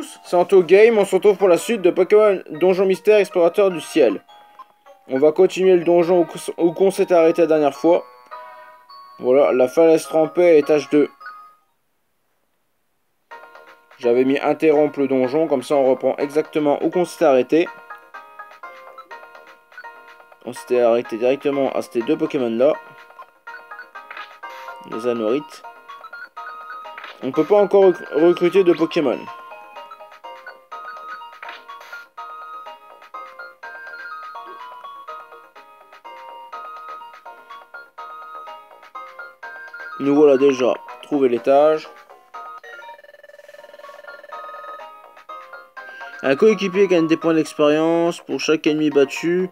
C'est Anto Game, on se retrouve pour la suite de Pokémon Donjon Mystère Explorateur du Ciel. On va continuer le donjon où qu'on s'était arrêté la dernière fois. Voilà, la falaise trempée, étage 2. J'avais mis interrompre le donjon, comme ça on reprend exactement où qu'on s'était arrêté. On s'était arrêté directement à ces deux Pokémon là. Les Anorites. On peut pas encore recruter de Pokémon. Nous voilà déjà trouvé l'étage. Un coéquipier gagne des points d'expérience pour chaque ennemi battu.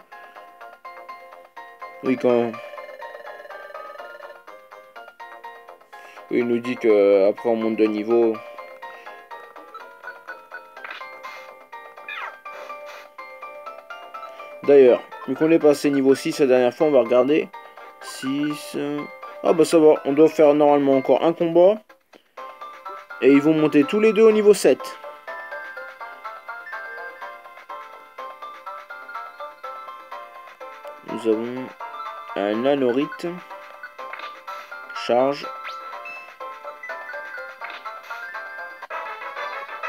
Oui, quand... Oui, il nous dit que après on monte de niveau. D'ailleurs, vu qu'on est passé niveau 6 la dernière fois, on va regarder. 6... Ah bah ça va, on doit faire normalement encore un combat. Et ils vont monter tous les deux au niveau 7. Nous avons un Anorite. Charge.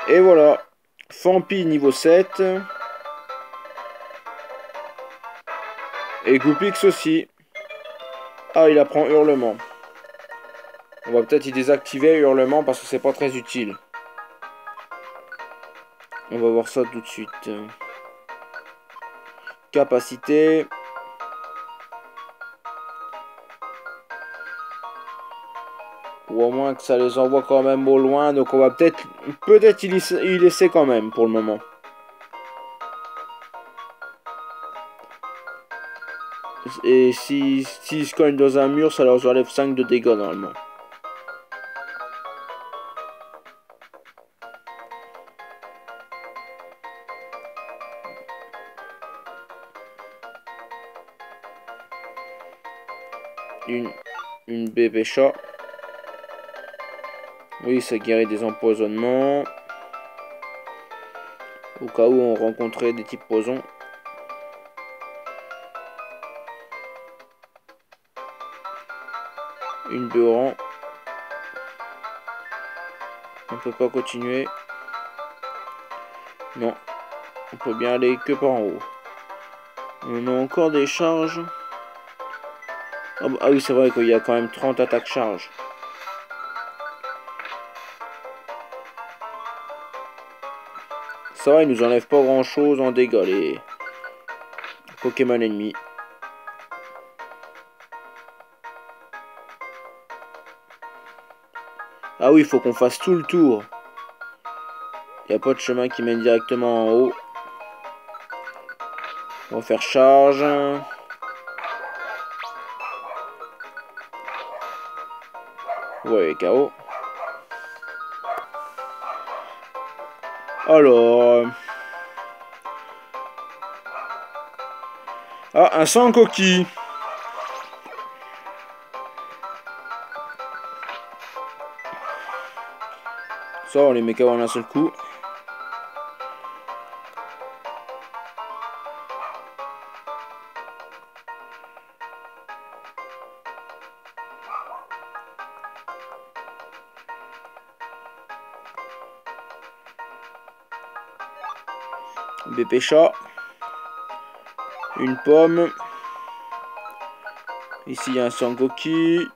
Et voilà. Fampi niveau 7. Et Goupix aussi. Ah, il apprend Hurlement. On va peut-être y désactiver Hurlement parce que c'est pas très utile. On va voir ça tout de suite. Capacité. Ou au moins que ça les envoie quand même au loin. Donc on va peut-être y laisser quand même pour le moment. Et s'ils se cognent dans un mur, ça leur enlève 5 de dégâts normalement. Une bébé chat. Oui, ça guérit des empoisonnements. Au cas où on rencontrait des types poison. Une Beoran. On peut pas continuer. Non. On peut bien aller que par en haut. On a encore des charges. Ah oui, c'est vrai qu'il y a quand même 30 attaques charges. Ça va, ils nous enlèvent pas grand chose en dégâts, les Pokémon ennemis. Ah oui, il faut qu'on fasse tout le tour. Il n'y a pas de chemin qui mène directement en haut. On va faire charge. Ouais, KO. Alors... Ah, un sang coquille. Ça, on les met KO en un seul coup. BP chat. Une pomme. Ici, il y a un Sangoki.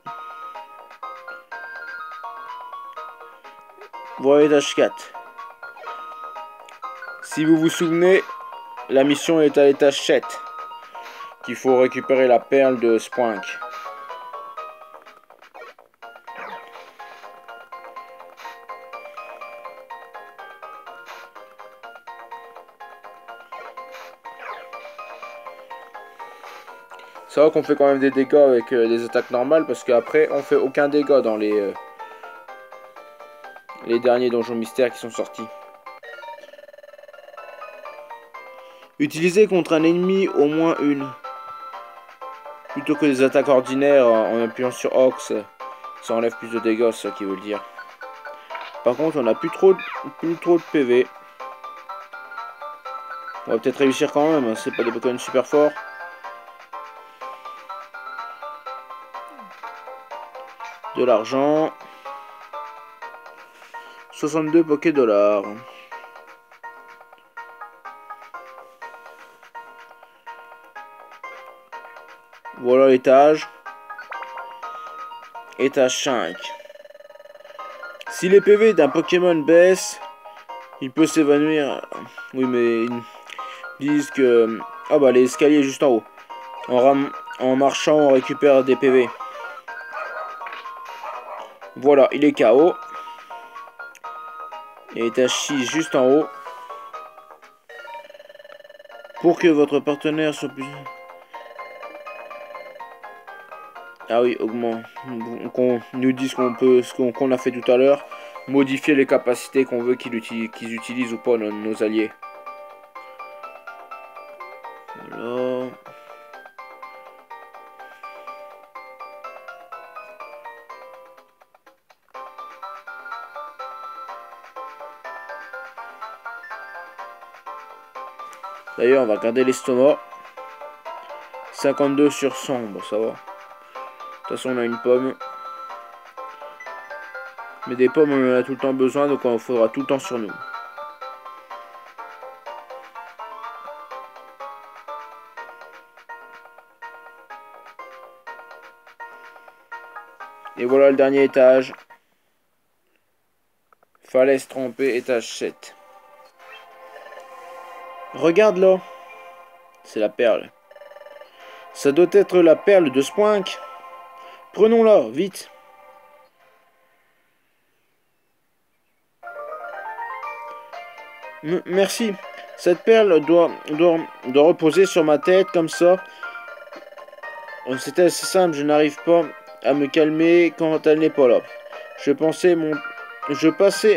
Voilà l'étage 4. Si vous vous souvenez, la mission est à l'étage 7. Qu'il faut récupérer la perle de Spoink. C'est vrai qu'on fait quand même des dégâts avec des attaques normales parce qu'après on fait aucun dégât dans les derniers donjons mystères qui sont sortis. Utilisez contre un ennemi au moins une. Plutôt que des attaques ordinaires en appuyant sur Ox, ça enlève plus de dégâts, c'est ça qui veut le dire. Par contre, on a plus trop de PV. On va peut-être réussir quand même, hein. C'est pas des Pokémon super forts. De l'argent. 62 Poké dollars. Voilà l'étage. Étage 5. Si les PV d'un Pokémon baissent, il peut s'évanouir. Oui, mais ils disent que... Ah bah, les escaliers juste en haut. En marchant, on récupère des PV. Voilà, il est KO. Et étage 6 juste en haut. Pour que votre partenaire soit plus... Ah oui, augmente. Qu'on nous dise qu'on peut, ce qu'on a fait tout à l'heure, modifier les capacités qu'on veut qu'ils utilisent ou pas nos alliés. Voilà. D'ailleurs, on va regarder l'estomac. 52 sur 100, bon ça va. De toute façon, on a une pomme. Mais des pommes, on en a tout le temps besoin, donc il faudra tout le temps sur nous. Et voilà le dernier étage. Falaise trempée, étage 7. Regarde là. C'est la perle. Ça doit être la perle de Spoink. Prenons-la, vite. Merci. Cette perle doit reposer sur ma tête comme ça. C'était assez simple, je n'arrive pas à me calmer quand elle n'est pas là. Je passais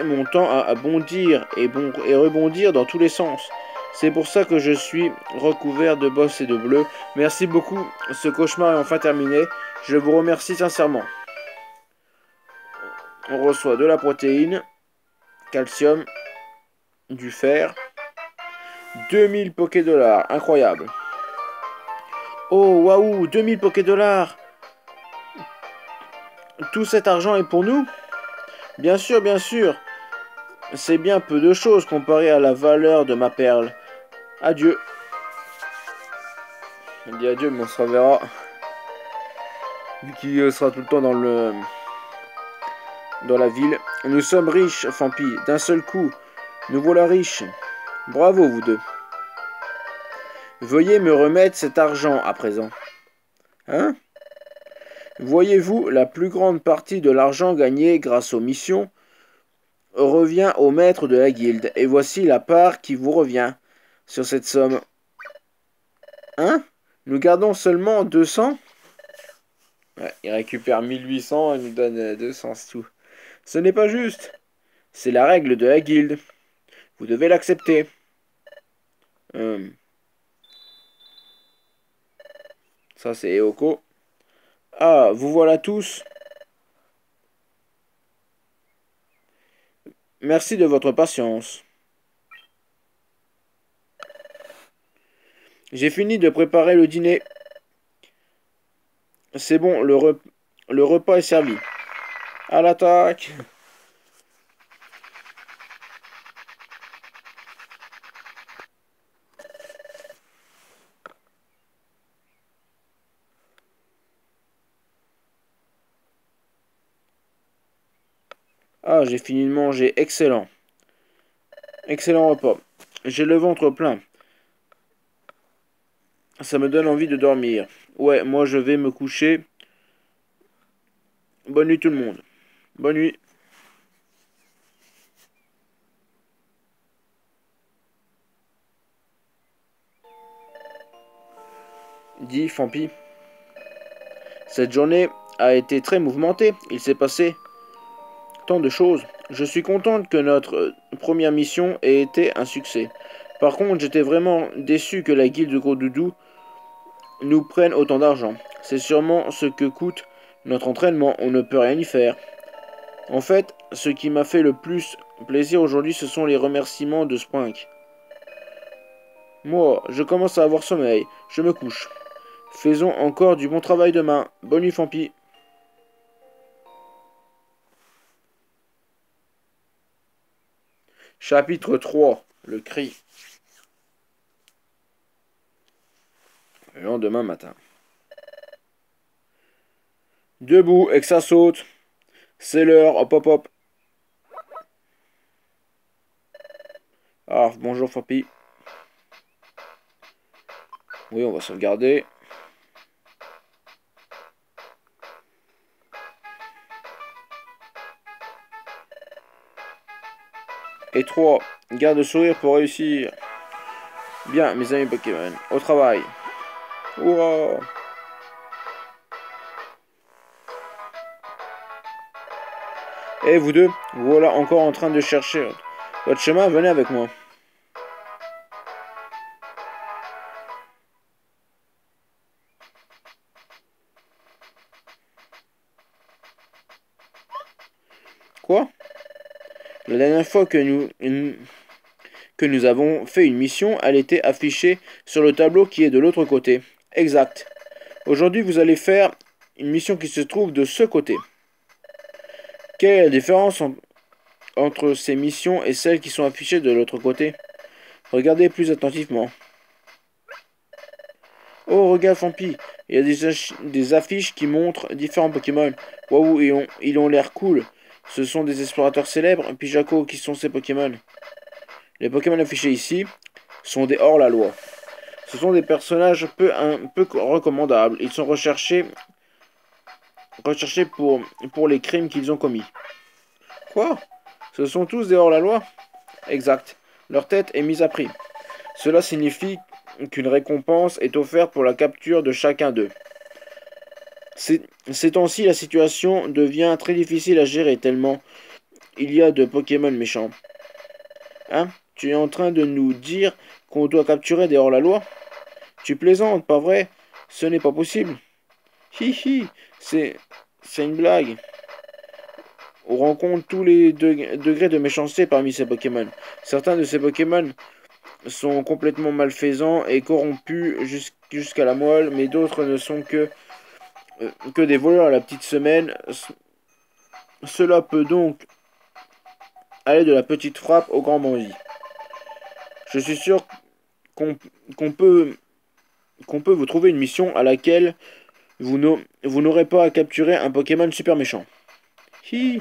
mon temps à bondir et rebondir dans tous les sens. C'est pour ça que je suis recouvert de bosses et de bleu. Merci beaucoup, ce cauchemar est enfin terminé. Je vous remercie sincèrement. On reçoit de la protéine, calcium, du fer, 2000 Poké dollars, incroyable. Oh waouh, 2000 Poké dollars. Tout cet argent est pour nous? Bien sûr, bien sûr. C'est bien peu de choses comparé à la valeur de ma perle. Adieu. On dit adieu, mais on se reverra. Vu qu'il sera tout le temps dans la ville. Nous sommes riches, Fampi. D'un seul coup, nous voilà riches. Bravo, vous deux. Veuillez me remettre cet argent à présent. Hein? Voyez-vous, la plus grande partie de l'argent gagné grâce aux missions revient au maître de la guilde. Et voici la part qui vous revient sur cette somme. Hein? Nous gardons seulement 200? Ouais, il récupère 1800 et nous donne 200, c'est tout. Ce n'est pas juste. C'est la règle de la guilde. Vous devez l'accepter. Ça, c'est Eoko. Ah, vous voilà tous. Merci de votre patience. J'ai fini de préparer le dîner. C'est bon, le repas est servi. À l'attaque! Ah, j'ai fini de manger. Excellent. Excellent repas. J'ai le ventre plein. Ça me donne envie de dormir. Ouais, moi je vais me coucher. Bonne nuit tout le monde. Bonne nuit. Dit Fampi. Cette journée a été très mouvementée. Il s'est passé tant de choses. Je suis contente que notre première mission ait été un succès. Par contre, j'étais vraiment déçu que la guilde de Gros Doudou nous prenne autant d'argent. C'est sûrement ce que coûte notre entraînement. On ne peut rien y faire. En fait, ce qui m'a fait le plus plaisir aujourd'hui, ce sont les remerciements de Sprank. Moi, je commence à avoir sommeil. Je me couche. Faisons encore du bon travail demain. Bonne nuit, Fampi. Chapitre 3. Le cri. Le lendemain matin. Debout et que ça saute. C'est l'heure. Hop, hop, hop. Ah, bonjour, Fampi. Oui, on va sauvegarder. Et 3. Garde le sourire pour réussir. Bien, mes amis Pokémon. Au travail. Hurrah! Et vous deux, voilà encore en train de chercher votre chemin, venez avec moi. Quoi? La dernière fois que nous avons fait une mission, elle était affichée sur le tableau qui est de l'autre côté. Exact. Aujourd'hui, vous allez faire une mission qui se trouve de ce côté. Quelle est la différence entre ces missions et celles qui sont affichées de l'autre côté? Regardez plus attentivement. Oh, regarde, Fampi, il y a des affiches qui montrent différents Pokémon. Waouh, ils ont l'air cool. Ce sont des explorateurs célèbres. Puis Jaco, qui sont ces Pokémon? Les Pokémon affichés ici sont des hors-la-loi. Ce sont des personnages un peu recommandables. Ils sont recherchés pour les crimes qu'ils ont commis. Quoi? Ce sont tous des hors-la-loi? Exact. Leur tête est mise à prix. Cela signifie qu'une récompense est offerte pour la capture de chacun d'eux. Ces temps-ci, la situation devient très difficile à gérer tellement il y a de Pokémon méchants. Hein? Tu es en train de nous dire qu'on doit capturer des hors-la-loi? Tu plaisantes, pas vrai? Ce n'est pas possible. Hi hi, c'est une blague. On rencontre tous les degrés de méchanceté parmi ces Pokémon. Certains de ces Pokémon sont complètement malfaisants et corrompus jusqu'à la moelle, mais d'autres ne sont que des voleurs à la petite semaine. Cela peut donc aller de la petite frappe au grand bandit. Je suis sûr qu'on qu'on peut, qu'on peut vous trouver une mission à laquelle vous n'aurez pas à capturer un Pokémon super méchant. Hi.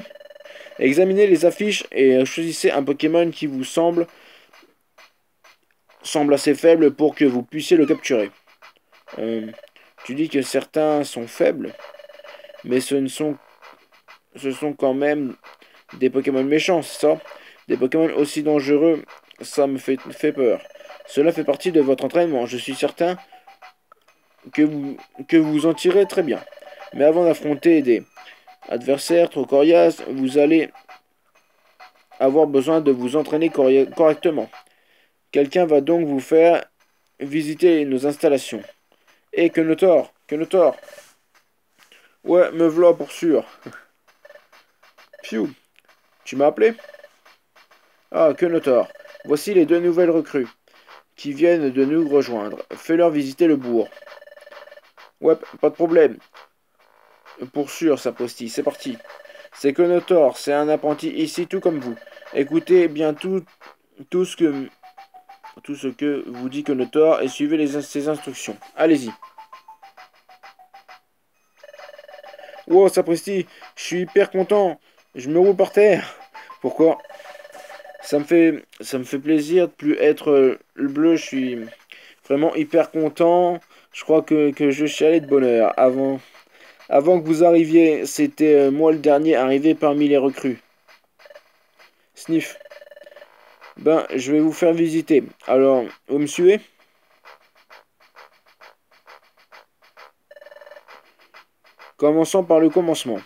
Examinez les affiches et choisissez un Pokémon qui vous semble assez faible pour que vous puissiez le capturer. Tu dis que certains sont faibles, mais ce sont quand même des Pokémon méchants, c'est ça? Des Pokémon aussi dangereux, ça me fait peur. Cela fait partie de votre entraînement. Je suis certain que vous en tirez très bien. Mais avant d'affronter des adversaires trop coriaces, vous allez avoir besoin de vous entraîner correctement. Quelqu'un va donc vous faire visiter nos installations. Et que Notor. Ouais, me v'là pour sûr. Phew, tu m'as appelé? Ah, que Notor. Voici les deux nouvelles recrues qui viennent de nous rejoindre. Fais-leur visiter le bourg. Ouais, pas de problème. Pour sûr, sapristi, c'est parti. C'est que Notor, c'est un apprenti ici tout comme vous. Écoutez bien tout ce que vous dit que Notor et suivez ses instructions. Allez-y. Wow, sapristi, je suis hyper content. Je me roule par terre. Pourquoi? Ça me fait plaisir de plus être le bleu. Je suis vraiment hyper content. Je crois que je chialais de bonheur. Avant que vous arriviez, c'était moi le dernier arrivé parmi les recrues. Sniff. Ben, je vais vous faire visiter. Alors, vous me suivez? Commençons par le commencement.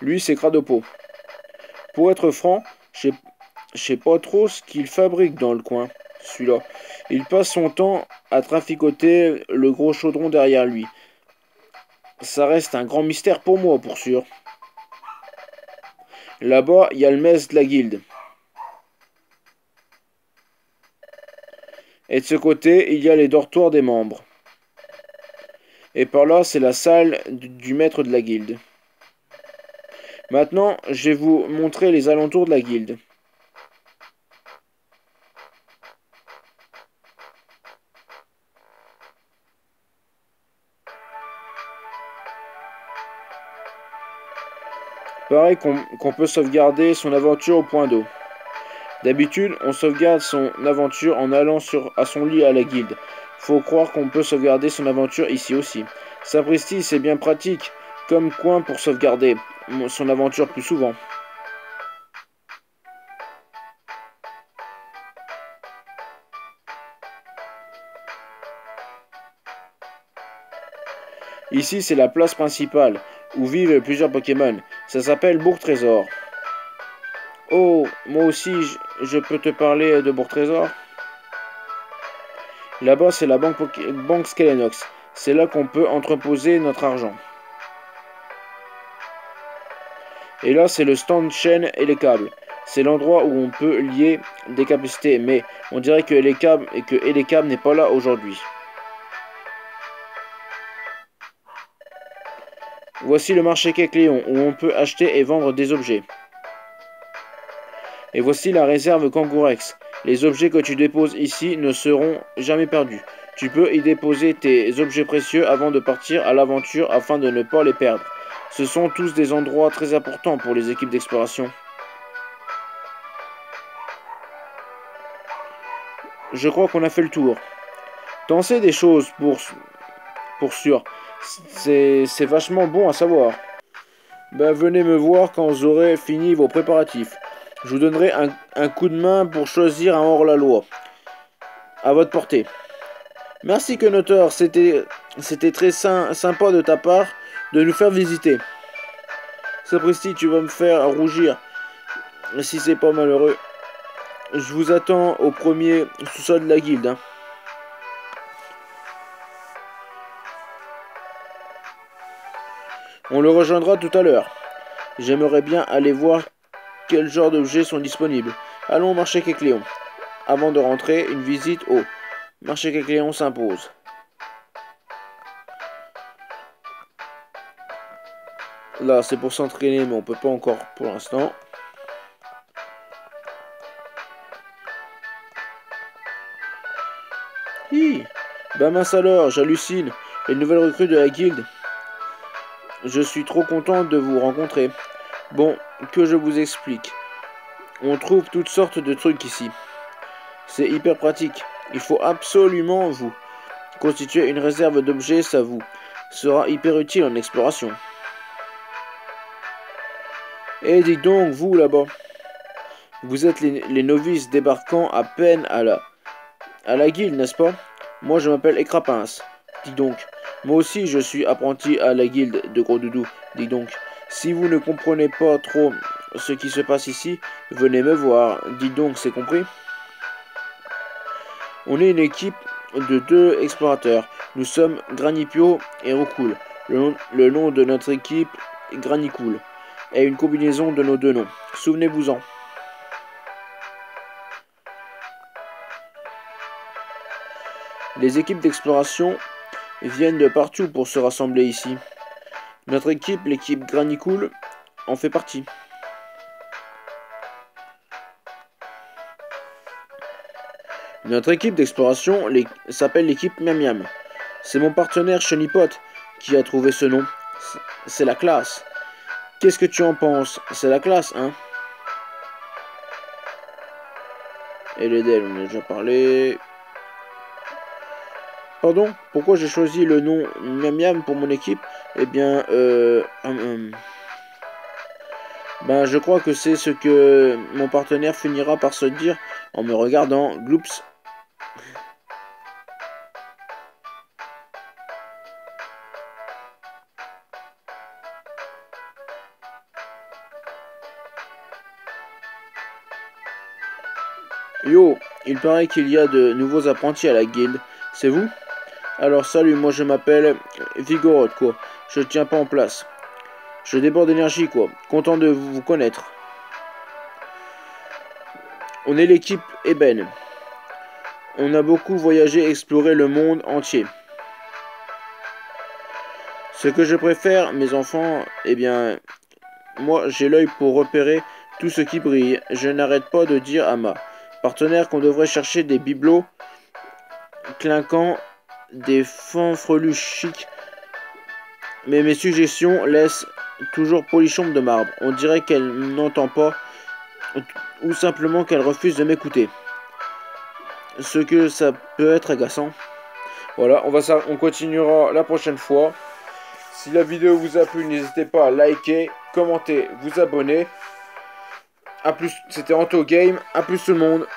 Lui, c'est Cradopo. Pour être franc, je sais pas trop ce qu'il fabrique dans le coin, celui-là. Il passe son temps à traficoter le gros chaudron derrière lui. Ça reste un grand mystère pour moi, pour sûr. Là-bas, il y a le mess de la guilde. Et de ce côté, il y a les dortoirs des membres. Et par là, c'est la salle du maître de la guilde. Maintenant, je vais vous montrer les alentours de la guilde. Pareil qu'on peut sauvegarder son aventure au point d'eau. D'habitude, on sauvegarde son aventure en allant à son lit à la guilde. Faut croire qu'on peut sauvegarder son aventure ici aussi. Sapristi, c'est bien pratique comme coin pour sauvegarder son aventure plus souvent. Ici, c'est la place principale, où vivent plusieurs Pokémon. Ça s'appelle Bourg-Trésor. Oh, moi aussi, je peux te parler de Bourg-Trésor? Là-bas, c'est la banque Skelenox. C'est là qu'on peut entreposer notre argent. Et là, c'est le stand chaîne et les câbles. C'est l'endroit où on peut lier des capacités, mais on dirait que Elecab n'est pas là aujourd'hui. Voici le marché Kecleon, où on peut acheter et vendre des objets. Et voici la réserve Kangourex. Les objets que tu déposes ici ne seront jamais perdus. Tu peux y déposer tes objets précieux avant de partir à l'aventure afin de ne pas les perdre. Ce sont tous des endroits très importants pour les équipes d'exploration. Je crois qu'on a fait le tour. T'en sais des choses pour sûr. C'est vachement bon à savoir. Ben venez me voir quand vous aurez fini vos préparatifs. Je vous donnerai un coup de main pour choisir un hors-la-loi. À votre portée. Merci Kenotor, c'était très sympa de ta part de nous faire visiter. Sapristi, tu vas me faire rougir si c'est pas malheureux. Je vous attends au premier sous-sol de la guilde. Hein. On le rejoindra tout à l'heure. J'aimerais bien aller voir quel genre d'objets sont disponibles. Allons au marché Kecleon. Avant de rentrer, une visite au marché Kecleon s'impose. Là, c'est pour s'entraîner, mais on peut pas encore pour l'instant. Hi, bah mince alors, j'hallucine. Les nouvelles recrues de la guilde. Je suis trop content de vous rencontrer. Bon, que je vous explique. On trouve toutes sortes de trucs ici. C'est hyper pratique. Il faut absolument vous constituer une réserve d'objets, ça vous sera hyper utile en exploration. Et dites donc, vous là-bas, vous êtes les novices débarquant à peine à la guilde, n'est-ce pas? Moi je m'appelle Écrapince. Dis donc, moi aussi je suis apprenti à la guilde de Gros Doudou. Dis donc, si vous ne comprenez pas trop ce qui se passe ici, venez me voir. Dis donc, c'est compris? On est une équipe de 2 explorateurs. Nous sommes Granipio et Roucoule. Le nom de notre équipe est Granicool. Est une combinaison de nos 2 noms. Souvenez-vous-en. Les équipes d'exploration viennent de partout pour se rassembler ici. Notre équipe, l'équipe Granicool, en fait partie. Notre équipe d'exploration s'appelle l'équipe Miam Miam. C'est mon partenaire Chonipot qui a trouvé ce nom. C'est la classe. Qu'est-ce que tu en penses? C'est la classe, hein? Et les DL, on a déjà parlé. Pardon? Pourquoi j'ai choisi le nom Miam Miam pour mon équipe? Eh bien, ben, je crois que c'est ce que mon partenaire finira par se dire en me regardant. Gloops. Yo, il paraît qu'il y a de nouveaux apprentis à la guilde. C'est vous? Alors salut, moi je m'appelle Vigoroth, quoi. Je tiens pas en place. Je déborde d'énergie, quoi. Content de vous connaître. On est l'équipe Eben. On a beaucoup voyagé, exploré le monde entier. Ce que je préfère, mes enfants, eh bien, moi j'ai l'œil pour repérer tout ce qui brille. Je n'arrête pas de dire à ma partenaire qu'on devrait chercher des bibelots clinquants, des fanfreluches chics. Mais mes suggestions laissent toujours Polichon de marbre. On dirait qu'elle n'entend pas ou simplement qu'elle refuse de m'écouter. Ce que ça peut être agaçant. Voilà, on continuera la prochaine fois. Si la vidéo vous a plu, n'hésitez pas à liker, commenter, vous abonner. A plus, c'était Anto Game. A plus tout le monde.